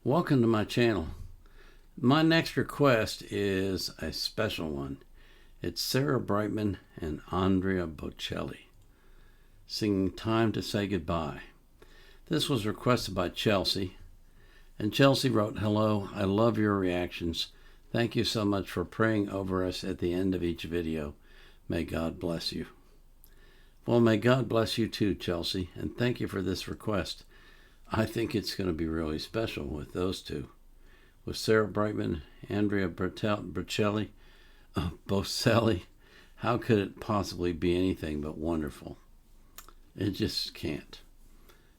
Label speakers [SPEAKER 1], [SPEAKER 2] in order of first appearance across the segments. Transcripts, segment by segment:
[SPEAKER 1] Welcome to my channel. My next request is a special one. It's Sarah Brightman and Andrea Bocelli singing Time to Say Goodbye. This was requested by Chelsea, and Chelsea wrote, "Hello, I love your reactions. Thank you so much for praying over us at the end of each video. May God bless you." Well, may God bless you too, Chelsea, and thank you for this request. I think it's going to be really special with those two. With Sarah Brightman, Andrea Bocelli, how could it possibly be anything but wonderful? It just can't.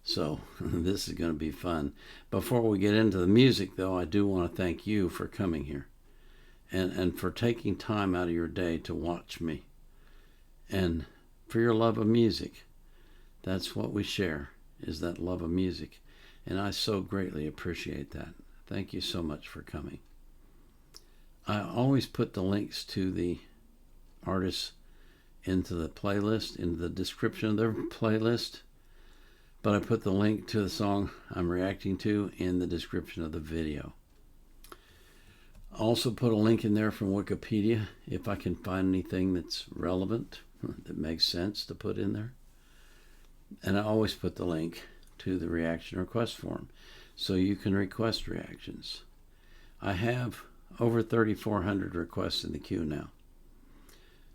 [SPEAKER 1] So this is going to be fun. Before we get into the music, though, I do want to thank you for coming here and for taking time out of your day to watch me and for your love of music. That's what we share, is that love of music. And I so greatly appreciate that. Thank you so much for coming. I always put the links to the artists into the playlist, into the description of their playlist, but I put the link to the song I'm reacting to in the description of the video. I also put a link in there from Wikipedia if I can find anything that's relevant, that makes sense to put in there. And I always put the link to the reaction request form so you can request reactions. I have over 3,400 requests in the queue now.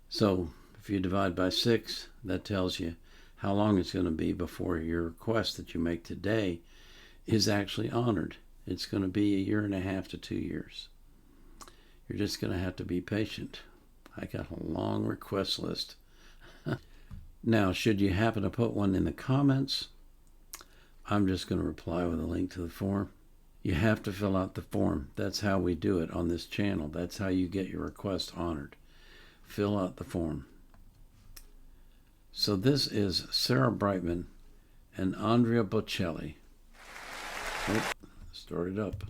[SPEAKER 1] So if you divide by 6, that tells you how long it's going to be before your request that you make today is actually honored. It's going to be 1.5 to 2 years. You're just going to have to be patient. I got a long request list. Now, should you happen to put one in the comments, I'm just going to reply with a link to the form. You have to fill out the form. That's how we do it on this channel. That's how you get your request honored. Fill out the form. So this is Sarah Brightman and Andrea Bocelli. Oh, start it up.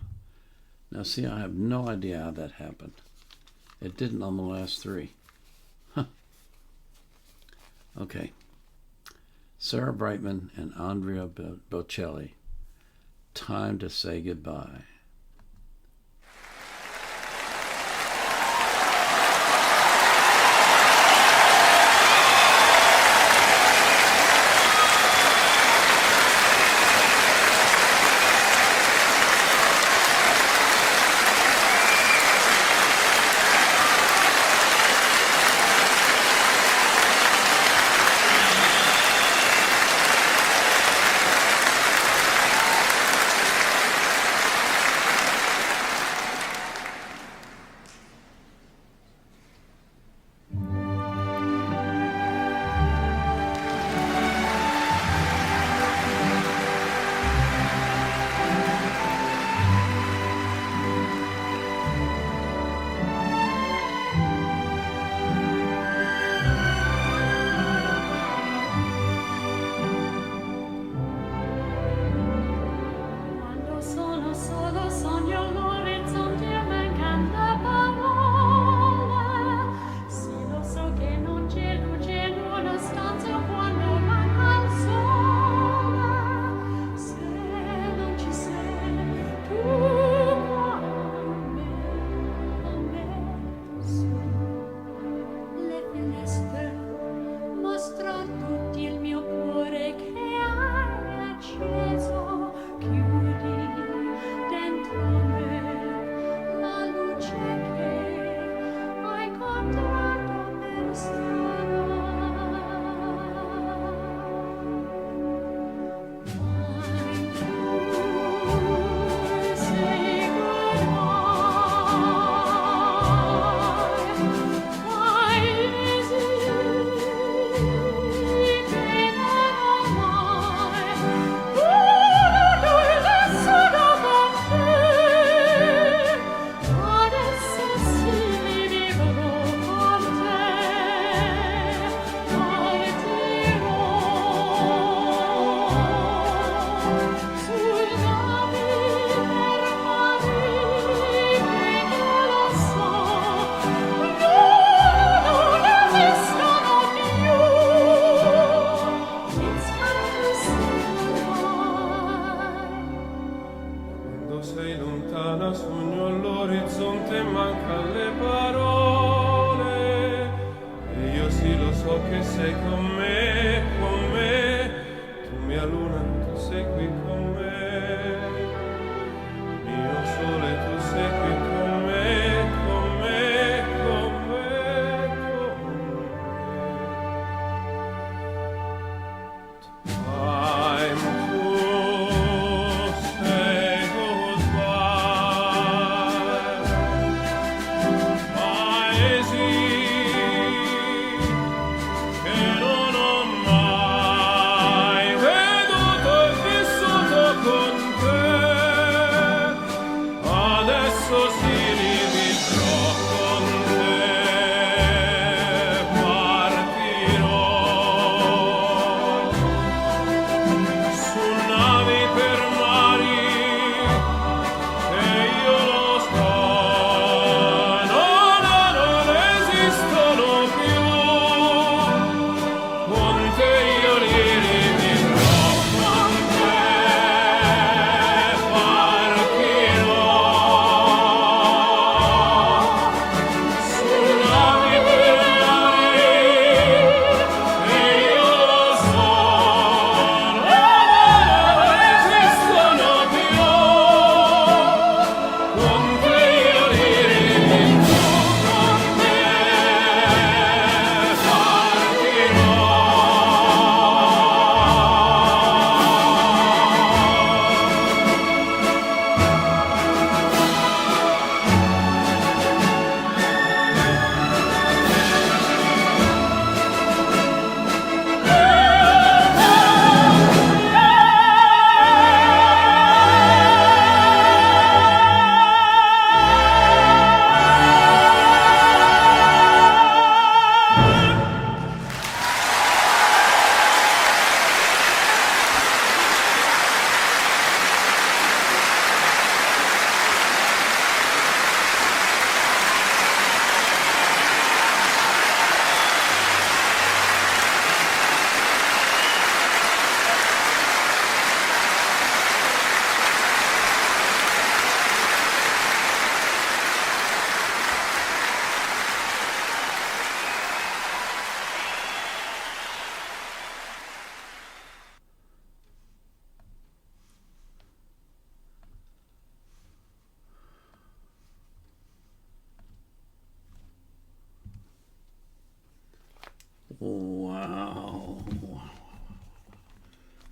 [SPEAKER 1] Now see, I have no idea how that happened. It didn't on the last 3. Okay. Sarah Brightman and Andrea Bocelli, Time to Say Goodbye.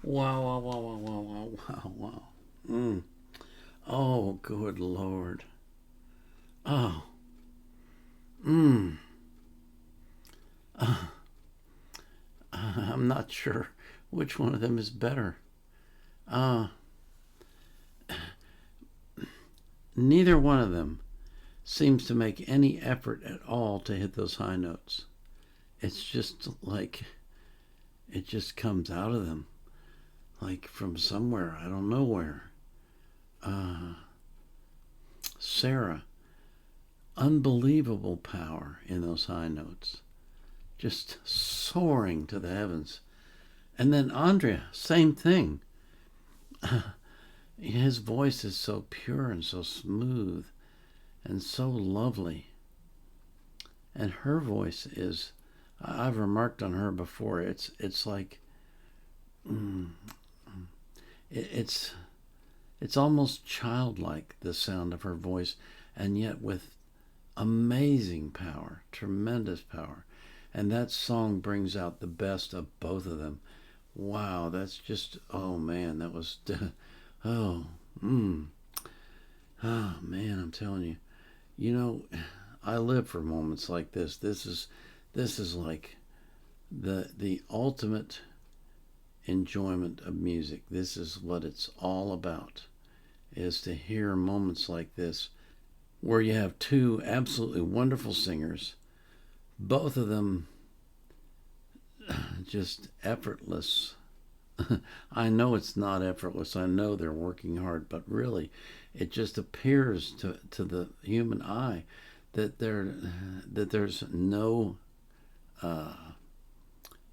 [SPEAKER 1] Wow, wow, wow, wow, wow, wow, wow, wow. Mm. Oh, good Lord. Oh, mm. I'm not sure which one of them is better. Uh, Neither one of them seems to make any effort at all to hit those high notes. It's just like it just comes out of them, like from somewhere. I don't know where. Uh, Sarah, unbelievable power in those high notes, just soaring to the heavens. And then Andrea, same thing. His voice is so pure and so smooth and so lovely. And her voice is, I've remarked on her before, it's like, mm, it's it's almost childlike, the sound of her voice, and yet with amazing power, tremendous power. And that song brings out the best of both of them. Wow, that's just, oh man, that was, oh, mm, oh man, I'm telling you. You know, I live for moments like this. This is like the ultimate enjoyment of music. This is what it's all about, is to hear moments like this where you have two absolutely wonderful singers, both of them just effortless. I know it's not effortless. I know they're working hard, but really, it just appears to the human eye that there's uh,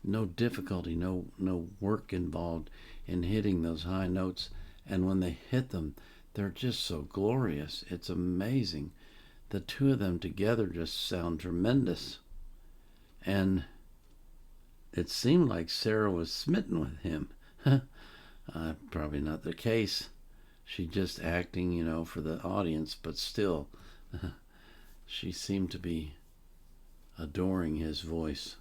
[SPEAKER 1] no difficulty, no work involved in hitting those high notes. And when they hit them, they're just so glorious. It's amazing. The two of them together just sound tremendous. And it seemed like Sarah was smitten with him. Probably not the case. She just acting, for the audience, but still, she seemed to be adoring his voice,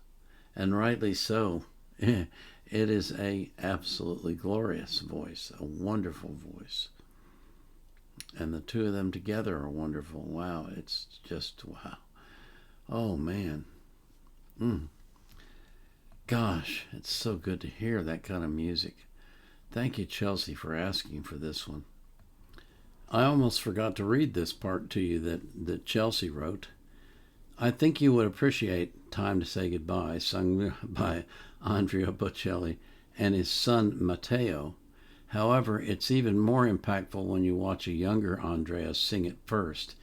[SPEAKER 1] and rightly so. It is a absolutely glorious voice, a wonderful voice, and the two of them together are wonderful. Wow, it's just wow. Oh man, mm. Gosh, it's so good to hear that kind of music. Thank you, Chelsea, for asking for this one. I almost forgot to read this part to you that Chelsea wrote. I think you would appreciate Time to Say Goodbye, sung by Andrea Bocelli and his son Matteo. However, it's even more impactful when you watch a younger Andrea sing it first,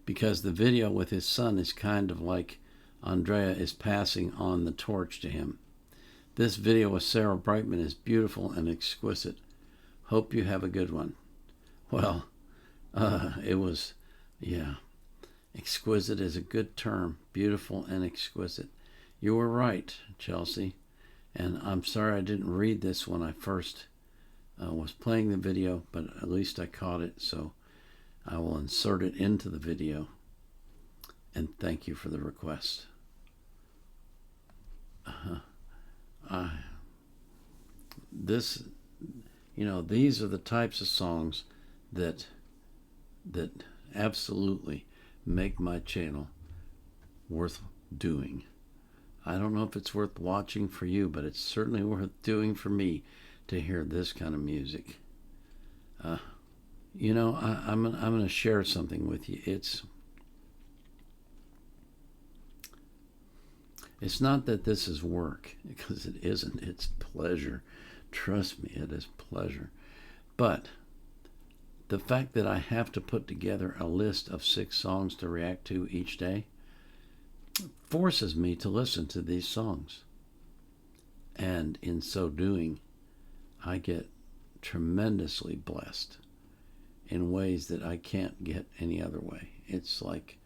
[SPEAKER 1] because the video with his son is kind of like Andrea is passing on the torch to him. This video with Sarah Brightman is beautiful and exquisite. Hope you have a good one. Well, it was, yeah, exquisite is a good term. Beautiful and exquisite. You were right, Chelsea. And I'm sorry I didn't read this when I first was playing the video, but at least I caught it, so I will insert it into the video. And thank you for the request. This, these are the types of songs that absolutely make my channel worth doing. I don't know if it's worth watching for you, but it's certainly worth doing for me to hear this kind of music. I'm going to share something with you. It's not that this is work, because it isn't. It's pleasure. Trust me, it is pleasure. But the fact that I have to put together a list of 6 songs to react to each day forces me to listen to these songs. And in so doing, I get tremendously blessed in ways that I can't get any other way. It's like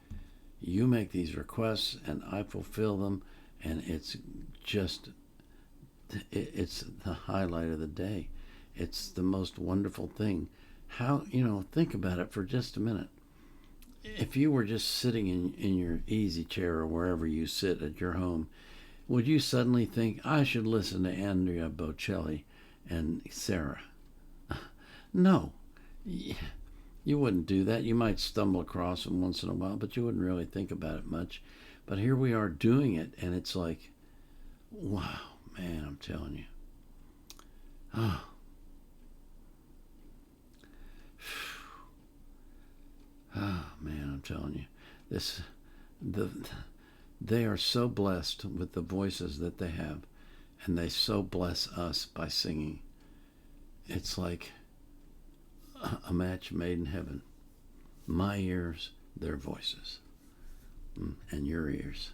[SPEAKER 1] you make these requests and I fulfill them, and it's the highlight of the day. It's the most wonderful thing. How, think about it for just a minute. If you were just sitting in your easy chair or wherever you sit at your home, would you suddenly think, I should listen to Andrea Bocelli And Sarah, no, you wouldn't do that. You might stumble across them once in a while, but you wouldn't really think about it much. But here we are doing it, and it's like, wow, man, I'm telling you. Oh. Oh, man, I'm telling you. They are so blessed with the voices that they have, and they so bless us by singing. It's like a match made in heaven. My ears, their voices, and your ears.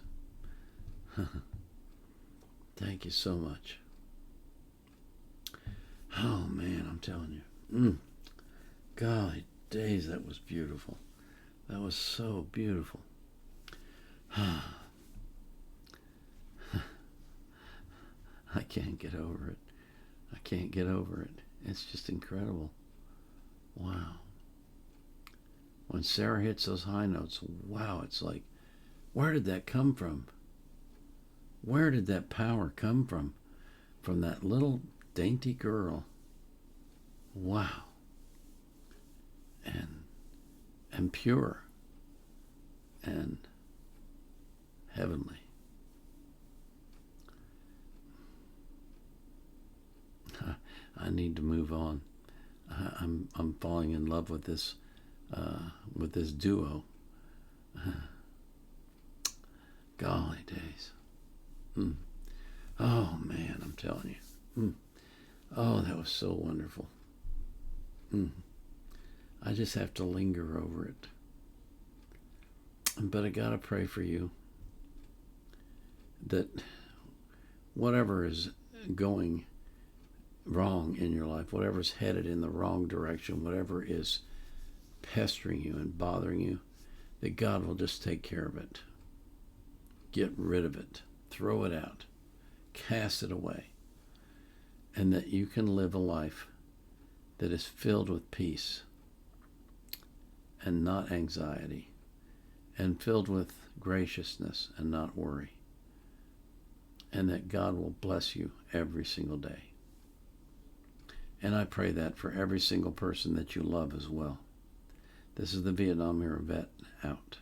[SPEAKER 1] Thank you so much. Oh, man, I'm telling you. Golly days, that was beautiful. That was so beautiful. I can't get over it. I can't get over it. It's just incredible. Wow. When Sarah hits those high notes, wow, it's like, where did that come from? Where did that power come from? From that little dainty girl. Wow. And pure and heavenly. I need to move on. I'm falling in love with this duo. Golly days. Oh man, I'm telling you. Oh, that was so wonderful. I just have to linger over it. But I gotta pray for you that whatever is going wrong in your life, whatever's headed in the wrong direction, whatever is pestering you and bothering you, that God will just take care of it. Get rid of it. Throw it out. Cast it away. And that you can live a life that is filled with peace and not anxiety, and filled with graciousness and not worry, and that God will bless you every single day. And I pray that for every single person that you love as well. This is the Vietnam Era Vet out.